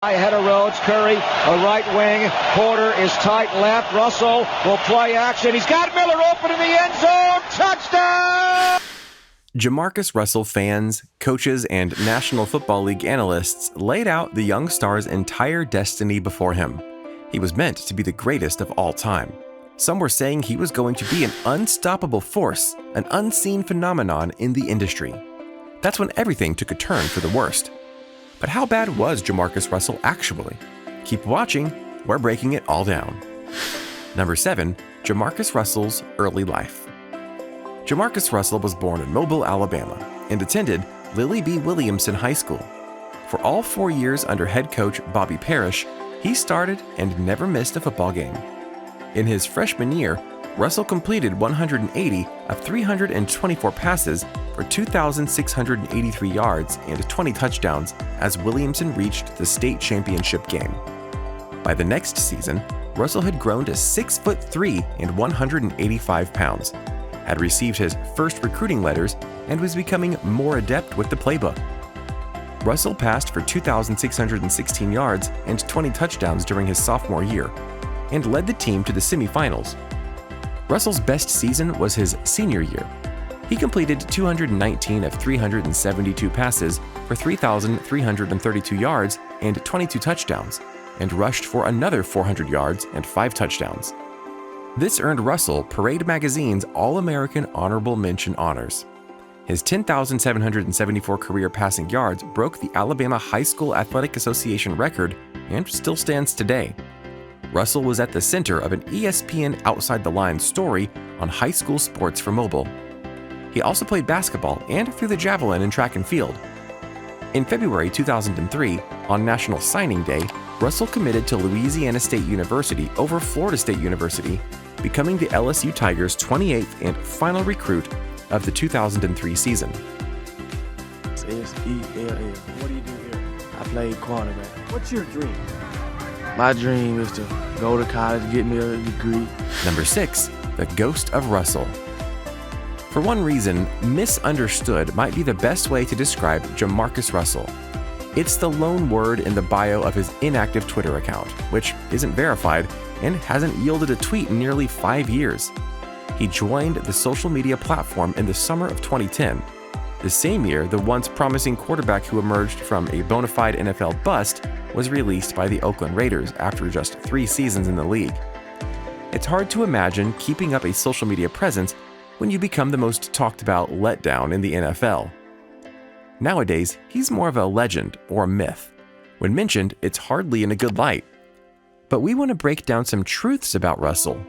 Ahead of Rhodes, Curry, a right wing, Porter is tight left, Russell will play action, he's got Miller open in the end zone, touchdown! Jamarcus Russell fans, coaches, and National Football League analysts laid out the young star's entire destiny before him. He was meant to be the greatest of all time. Some were saying he was going to be an unstoppable force, an unseen phenomenon in the industry. That's when everything took a turn for the worst. But how bad was Jamarcus Russell actually? Keep watching, we're breaking it all down. Number 7, Jamarcus Russell's early life. Jamarcus Russell was born in Mobile, Alabama, and attended Lily B. Williamson High School. For all 4 years under head coach Bobby Parrish, he started and never missed a football game. In his freshman year, Russell completed 180 of 324 passes for 2,683 yards and 20 touchdowns as Williamson reached the state championship game. By the next season, Russell had grown to 6'3" and 185 pounds, had received his first recruiting letters, and was becoming more adept with the playbook. Russell passed for 2,616 yards and 20 touchdowns during his sophomore year, and led the team to the semifinals. Russell's best season was his senior year. He completed 219 of 372 passes for 3,332 yards and 22 touchdowns, and rushed for another 400 yards and 5 touchdowns. This earned Russell Parade Magazine's All-American Honorable Mention honors. His 10,774 career passing yards broke the Alabama High School Athletic Association record and still stands today. Russell was at the center of an ESPN Outside the Lines story on high school sports for Mobile. He also played basketball and threw the javelin in track and field. In February 2003, on National Signing Day, Russell committed to Louisiana State University over Florida State University, becoming the LSU Tigers' 28th and final recruit of the 2003 season. S-E-L-L. What do you do here? I play quarterback. What's your dream? My dream is to go to college, get me a degree. Number 6, the ghost of Russell. For one reason, misunderstood might be the best way to describe Jamarcus Russell. It's the lone word in the bio of his inactive Twitter account, which isn't verified and hasn't yielded a tweet in nearly 5 years. He joined the social media platform in the summer of 2010, the same year the once promising quarterback who emerged from a bona fide NFL bust was released by the Oakland Raiders after just 3 seasons in the league. It's hard to imagine keeping up a social media presence when you become the most talked about letdown in the NFL. Nowadays, he's more of a legend or a myth. When mentioned, it's hardly in a good light. But we want to break down some truths about Russell.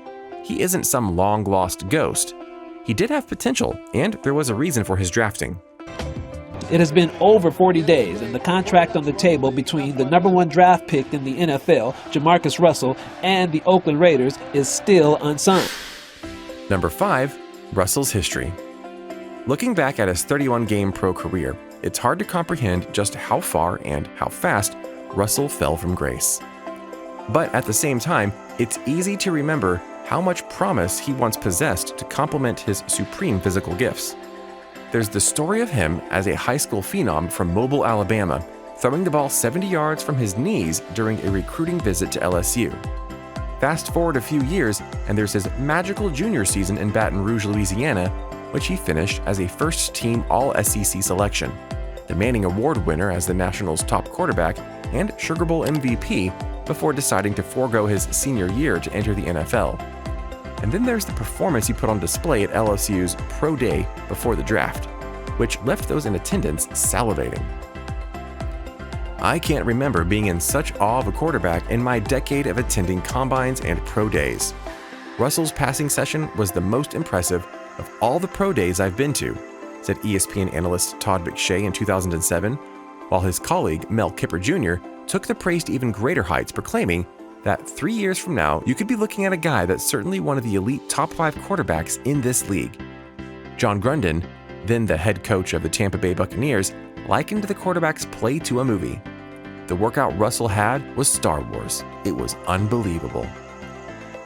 He isn't some long-lost ghost. He did have potential, and there was a reason for his drafting. It has been over 40 days, and the contract on the table between the number 1 draft pick in the NFL, Jamarcus Russell, and the Oakland Raiders is still unsigned. Number 5, Russell's history. Looking back at his 31-game pro career, it's hard to comprehend just how far and how fast Russell fell from grace. But at the same time, it's easy to remember how much promise he once possessed to complement his supreme physical gifts. There's the story of him as a high school phenom from Mobile, Alabama, throwing the ball 70 yards from his knees during a recruiting visit to LSU. Fast forward a few years, and there's his magical junior season in Baton Rouge, Louisiana, which he finished as a first-team All-SEC selection, the Manning Award winner as the Nationals' top quarterback, and Sugar Bowl MVP before deciding to forego his senior year to enter the NFL. And then there's the performance he put on display at LSU's Pro Day before the draft, which left those in attendance salivating. I can't remember being in such awe of a quarterback in my decade of attending combines and pro days. Russell's passing session was the most impressive of all the pro days I've been to, said ESPN analyst Todd McShay in 2007, while his colleague Mel Kiper Jr. took the praise to even greater heights, proclaiming that 3 years from now, you could be looking at a guy that's certainly one of the elite top 5 quarterbacks in this league. John Gruden, then the head coach of the Tampa Bay Buccaneers, likened the quarterback's play to a movie. The workout Russell had was Star Wars. It was unbelievable.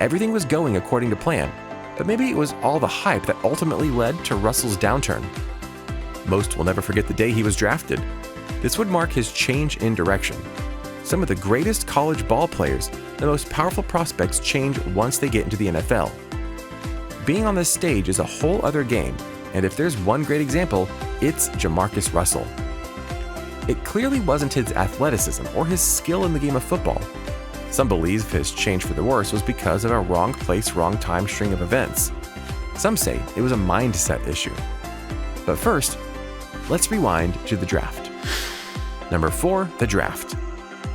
Everything was going according to plan, but maybe it was all the hype that ultimately led to Russell's downturn. Most will never forget the day he was drafted. This would mark his change in direction. Some of the greatest college ball players, the most powerful prospects, change once they get into the NFL. Being on this stage is a whole other game, and if there's one great example, it's Jamarcus Russell. It clearly wasn't his athleticism or his skill in the game of football. Some believe his change for the worse was because of a wrong place, wrong time string of events. Some say it was a mindset issue. But first, let's rewind to the draft. Number 4, the draft.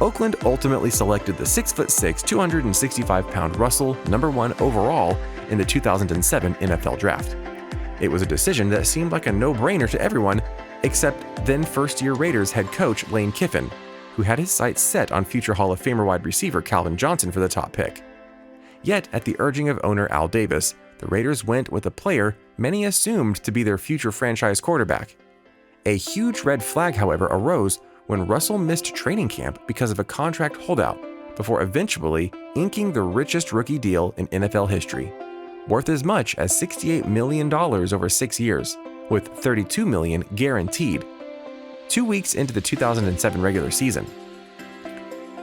Oakland ultimately selected the 6'6", 265-pound Russell, number 1 overall in the 2007 NFL Draft. It was a decision that seemed like a no-brainer to everyone except then first-year Raiders head coach Lane Kiffin, who had his sights set on future Hall of Famer wide receiver Calvin Johnson for the top pick. Yet, at the urging of owner Al Davis, the Raiders went with a player many assumed to be their future franchise quarterback. A huge red flag, however, arose when Russell missed training camp because of a contract holdout, before eventually inking the richest rookie deal in NFL history, worth as much as $68 million over 6 years, with $32 million guaranteed. 2 weeks into the 2007 regular season,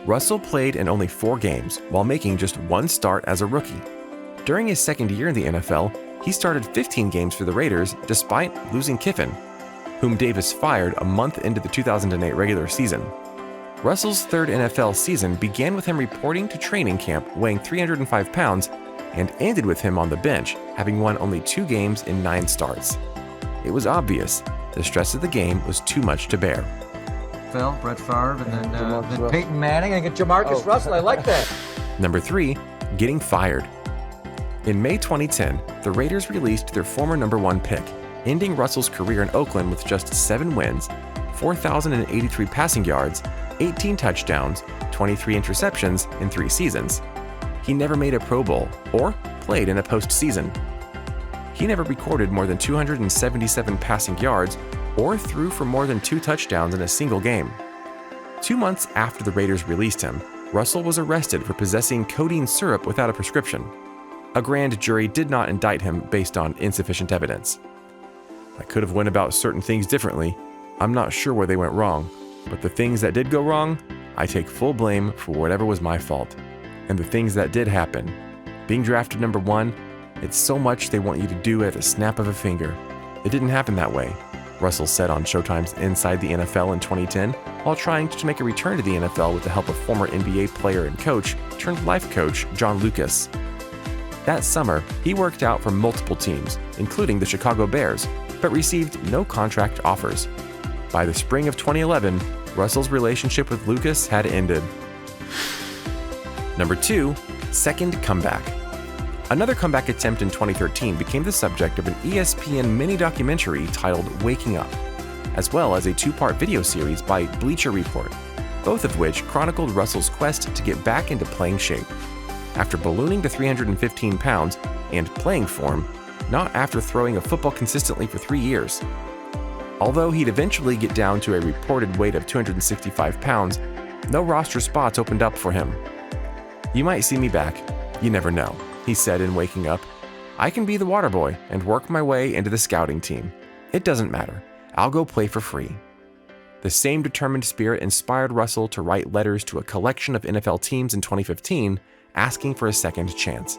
Russell played in only 4 games while making just 1 start as a rookie. During his second year in the NFL, he started 15 games for the Raiders despite losing Kiffin, whom Davis fired a month into the 2008 regular season. Russell's third NFL season began with him reporting to training camp weighing 305 pounds and ended with him on the bench, having won only 2 games in 9 starts. It was obvious the stress of the game was too much to bear. Phil, Brett Favre, and then Peyton Manning, and Jamarcus Russell. I like that. Number 3, getting fired. In May 2010, the Raiders released their former number 1 pick, ending Russell's career in Oakland with just 7 wins, 4,083 passing yards, 18 touchdowns, 23 interceptions in 3 seasons. He never made a Pro Bowl or played in a postseason. He never recorded more than 277 passing yards or threw for more than 2 touchdowns in a single game. 2 months after the Raiders released him, Russell was arrested for possessing codeine syrup without a prescription. A grand jury did not indict him based on insufficient evidence. I could have went about certain things differently. I'm not sure where they went wrong, but the things that did go wrong, I take full blame for whatever was my fault. And the things that did happen, being drafted number 1, it's so much they want you to do at the snap of a finger. It didn't happen that way, Russell said on Showtime's Inside the NFL in 2010, while trying to make a return to the NFL with the help of former NBA player and coach turned life coach John Lucas. That summer, he worked out for multiple teams, including the Chicago Bears, but received no contract offers. By the spring of 2011, Russell's relationship with Lucas had ended. Number 2, second comeback. Another comeback attempt in 2013 became the subject of an ESPN mini-documentary titled Waking Up, as well as a 2-part video series by Bleacher Report, both of which chronicled Russell's quest to get back into playing shape. After ballooning to 315 pounds and playing form, not after throwing a football consistently for 3 years. Although he'd eventually get down to a reported weight of 265 pounds, no roster spots opened up for him. "You might see me back. You never know," he said in Waking Up. "I can be the water boy and work my way into the scouting team. It doesn't matter. I'll go play for free." The same determined spirit inspired Russell to write letters to a collection of NFL teams in 2015, asking for a second chance.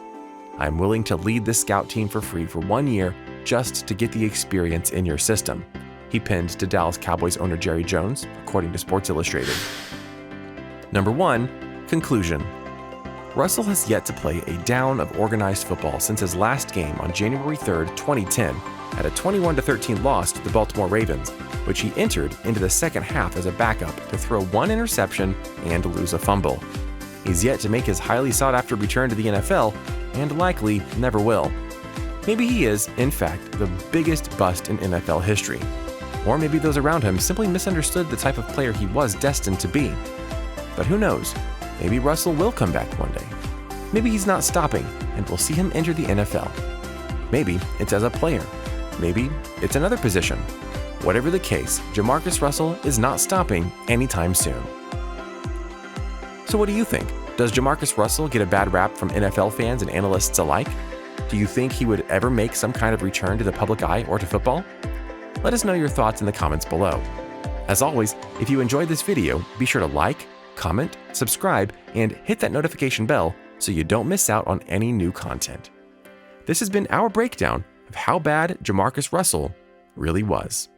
"I'm willing to lead the scout team for free for 1 year just to get the experience in your system," he penned to Dallas Cowboys owner Jerry Jones, according to Sports Illustrated. Number 1, conclusion. Russell has yet to play a down of organized football since his last game on January 3, 2010, at a 21-13 loss to the Baltimore Ravens, which he entered into the second half as a backup to throw 1 interception and lose a fumble. He's yet to make his highly sought-after return to the NFL, and likely never will. Maybe he is, in fact, the biggest bust in NFL history. Or maybe those around him simply misunderstood the type of player he was destined to be. But who knows? Maybe Russell will come back one day. Maybe he's not stopping, and we'll see him enter the NFL. Maybe it's as a player. Maybe it's another position. Whatever the case, Jamarcus Russell is not stopping anytime soon. So what do you think? Does Jamarcus Russell get a bad rap from NFL fans and analysts alike? Do you think he would ever make some kind of return to the public eye or to football? Let us know your thoughts in the comments below. As always, if you enjoyed this video, be sure to like, comment, subscribe, and hit that notification bell so you don't miss out on any new content. This has been our breakdown of how bad Jamarcus Russell really was.